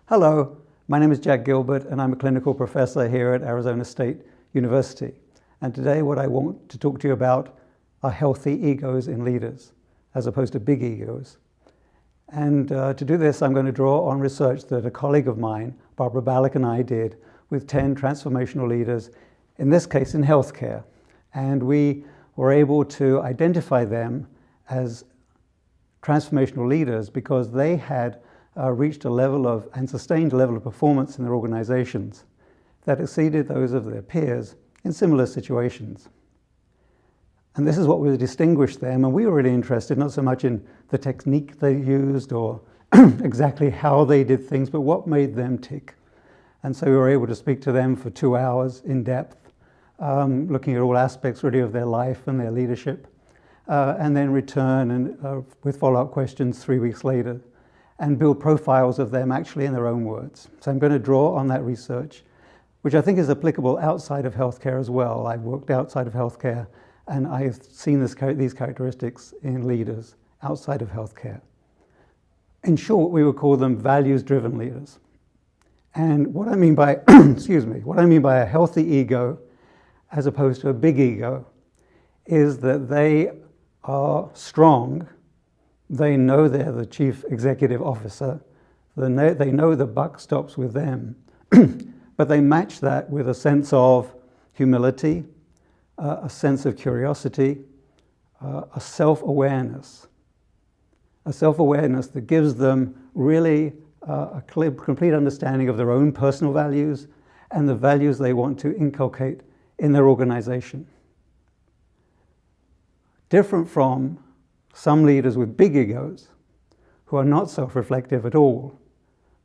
Hello, my name is Jack Gilbert and I'm a clinical professor here at Arizona State University. And today what I want to talk to you about are healthy egos in leaders, as opposed to big egos. And to do this, I'm going to draw on research that a colleague of mine, Barbara Ballack, and I did with 10 transformational leaders, in this case in healthcare. And we were able to identify them as transformational leaders because they had reached a level of and sustained a level of performance in their organizations that exceeded those of their peers in similar situations. And this is what would distinguish them, and we were really interested not so much in the technique they used or exactly how they did things, but what made them tick. And so we were able to speak to them for 2 hours in depth, looking at all aspects really of their life and their leadership, and then return and with follow-up questions 3 weeks later, and build profiles of them actually in their own words. So I'm going to draw on that research, which I think is applicable outside of healthcare as well. I've worked outside of healthcare, and I've seen these characteristics in leaders outside of healthcare. In short, we would call them values-driven leaders. And what I mean by, what I mean by a healthy ego, as opposed to a big ego, is that they are strong. They know they're the chief executive officer. They know the buck stops with them. But they match that with a sense of humility, a sense of curiosity, a self-awareness. A self-awareness that gives them really a complete understanding of their own personal values and the values they want to inculcate in their organization. Different from some leaders with big egos who are not self-reflective at all,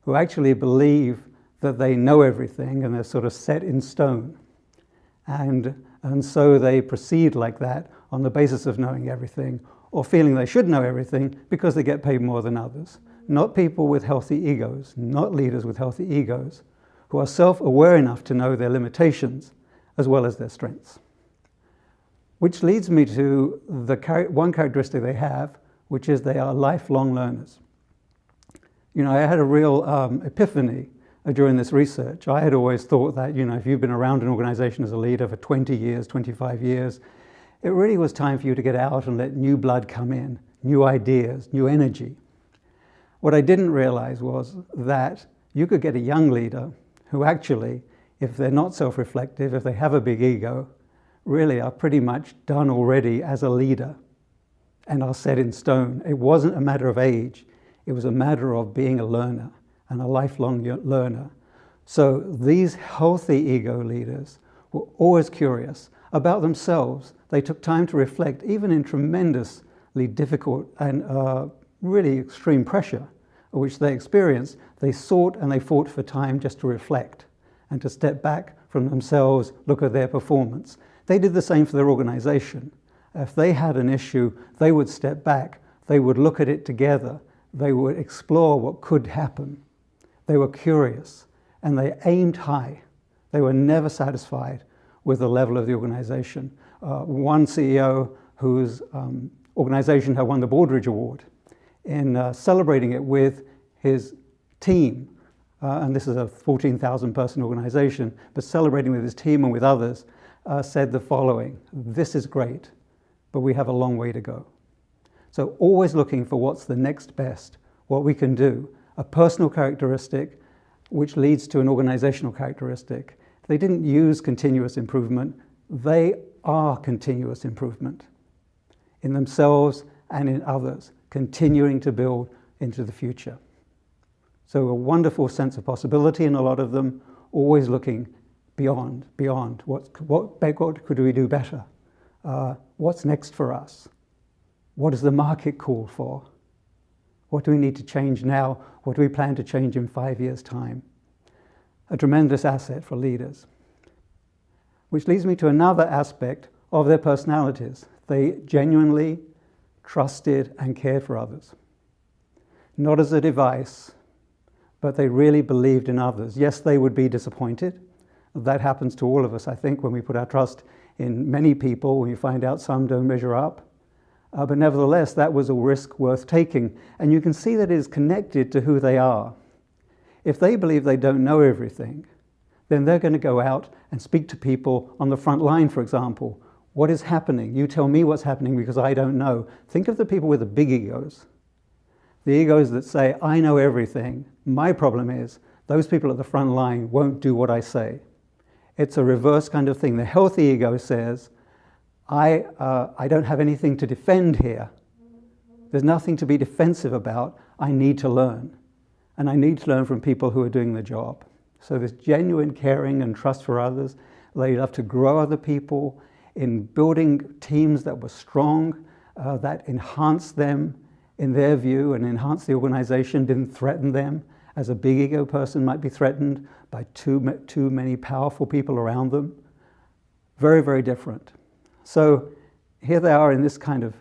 who actually believe that they know everything and they're sort of set in stone. And so they proceed like that on the basis of knowing everything or feeling they should know everything because they get paid more than others. Not people with healthy egos, not leaders with healthy egos, who are self-aware enough to know their limitations as well as their strengths. Which leads me to the one characteristic they have, which is they are lifelong learners. You know, I had a real epiphany during this research. I had always thought that, you know, if you've been around an organization as a leader for 20 years, 25 years, it really was time for you to get out and let new blood come in, new ideas, new energy. What I didn't realize was that you could get a young leader who actually, if they're not self-reflective, if they have a big ego, really are pretty much done already as a leader and are set in stone. It wasn't a matter of age, it was a matter of being a learner and a lifelong learner. So these healthy ego leaders were always curious about themselves. They took time to reflect, even in tremendously difficult and really extreme pressure which they experienced. They sought and they fought for time just to reflect and to step back from themselves, look at their performance. They did the same for their organization. If they had an issue, they would step back, they would look at it together, they would explore what could happen. They were curious and they aimed high. They were never satisfied with the level of the organization. One CEO whose organization had won the Baldrige Award, in celebrating it with his team, and this is a 14,000 person organization, but celebrating with his team and with others, said the following: "This is great, but we have a long way to go." So always looking for what's the next best, what we can do, a personal characteristic which leads to an organizational characteristic. They didn't use continuous improvement, they are continuous improvement in themselves and in others, continuing to build into the future. So a wonderful sense of possibility in a lot of them, always looking beyond what could we do better? What's next for us? What does the market call for? What do we need to change now? What do we plan to change in 5 years' time? A tremendous asset for leaders. Which leads me to another aspect of their personalities. They genuinely trusted and cared for others. Not as a device, but they really believed in others. Yes, they would be disappointed. That happens to all of us, I think, when we put our trust in many people, when you find out some don't measure up. But nevertheless, that was a risk worth taking. And you can see that it is connected to who they are. If they believe they don't know everything, then they're going to go out and speak to people on the front line, for example. What is happening? You tell me what's happening because I don't know. Think of the people with the big egos. The egos that say, I know everything. My problem is, those people at the front line won't do what I say. It's a reverse kind of thing. The healthy ego says, I don't have anything to defend here. There's nothing to be defensive about. I need to learn. And I need to learn from people who are doing the job. So this genuine caring and trust for others, they love to grow other people in building teams that were strong, that enhanced them in their view and enhanced the organization, didn't threaten them, as a big ego person might be threatened by too many powerful people around them. Very, very different. So here they are in this kind of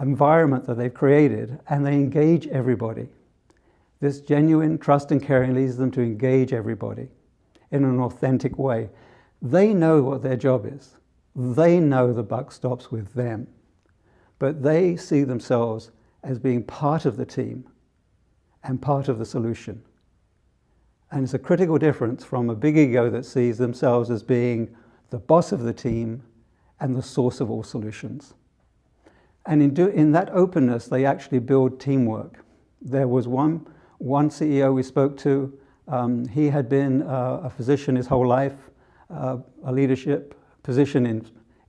environment that they've created, and they engage everybody. This genuine trust and caring leads them to engage everybody in an authentic way. They know what their job is. They know the buck stops with them, but they see themselves as being part of the team and part of the solution. And it's a critical difference from a big ego that sees themselves as being the boss of the team and the source of all solutions. And in that openness, they actually build teamwork. There was one CEO we spoke to. He had been a physician his whole life, a leadership position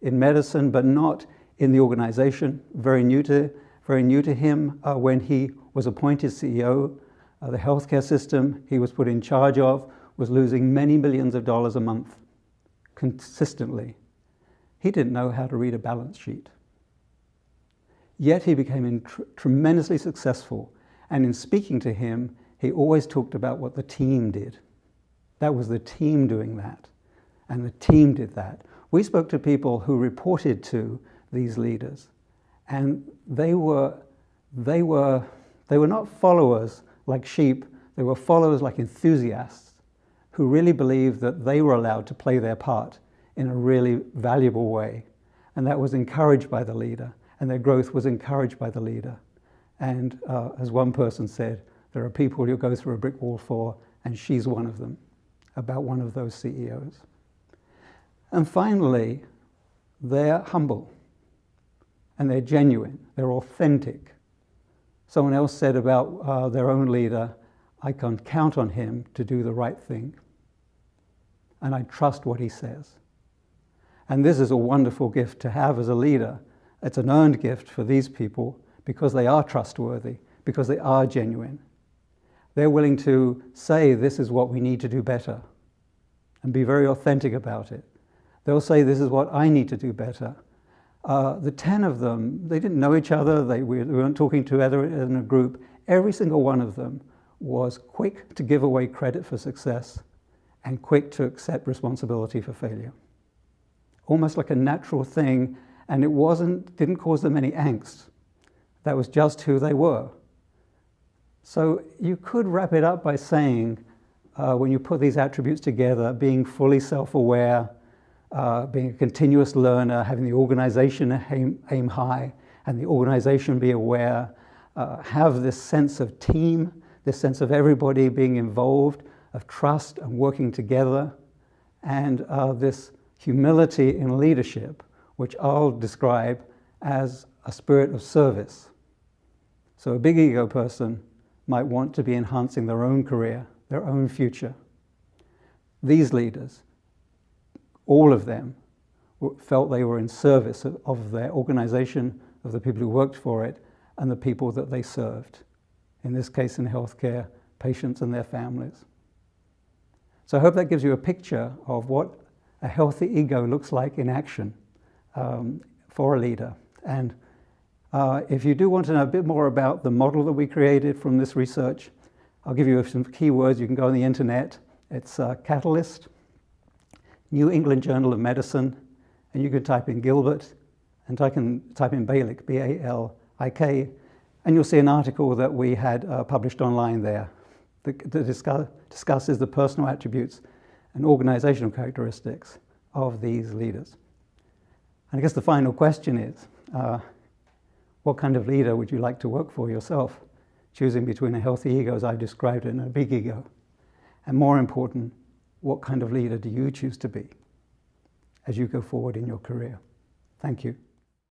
in medicine, but not in the organization. Very new to him when he was appointed CEO. The healthcare system he was put in charge of was losing many millions of dollars a month consistently. He didn't know how to read a balance sheet. Yet he became tremendously successful. And in speaking to him, he always talked about what the team did. That was the team doing that. And the team did that. We spoke to people who reported to these leaders. And they were not followers like sheep. They were followers like enthusiasts who really believed that they were allowed to play their part in a really valuable way. And that was encouraged by the leader. And their growth was encouraged by the leader. And as one person said, there are people you'll go through a brick wall for, and she's one of them, about one of those CEOs. And finally, they're humble, and they're genuine, they're authentic. Someone else said about their own leader, I can count on him to do the right thing, and I trust what he says. And this is a wonderful gift to have as a leader. It's an earned gift for these people because they are trustworthy, because they are genuine. They're willing to say, this is what we need to do better, and be very authentic about it. They'll say, this is what I need to do better. The 10 of them, they didn't know each other, we weren't talking together in a group. Every single one of them was quick to give away credit for success and quick to accept responsibility for failure. Almost like a natural thing, and it didn't cause them any angst. That was just who they were. So you could wrap it up by saying, when you put these attributes together, being fully self-aware, being a continuous learner, having the organization aim high, and the organization be aware, have this sense of team, this sense of everybody being involved, of trust and working together, and this humility in leadership, which I'll describe as a spirit of service. So a big ego person might want to be enhancing their own career, their own future. These leaders, all of them, felt they were in service of their organization, of the people who worked for it, and the people that they served. In this case, in healthcare, patients and their families. So I hope that gives you a picture of what a healthy ego looks like in action for a leader. And if you do want to know a bit more about the model that we created from this research, I'll give you some keywords. You can go on the internet. It's Catalyst, New England Journal of Medicine, and you can type in Gilbert, and type in Balik, B-A-L-I-K, and you'll see an article that we had published online there that discusses the personal attributes and organizational characteristics of these leaders. And I guess the final question is, what kind of leader would you like to work for yourself, choosing between a healthy ego, as I've described it, and a big ego? And more important, what kind of leader do you choose to be as you go forward in your career? Thank you.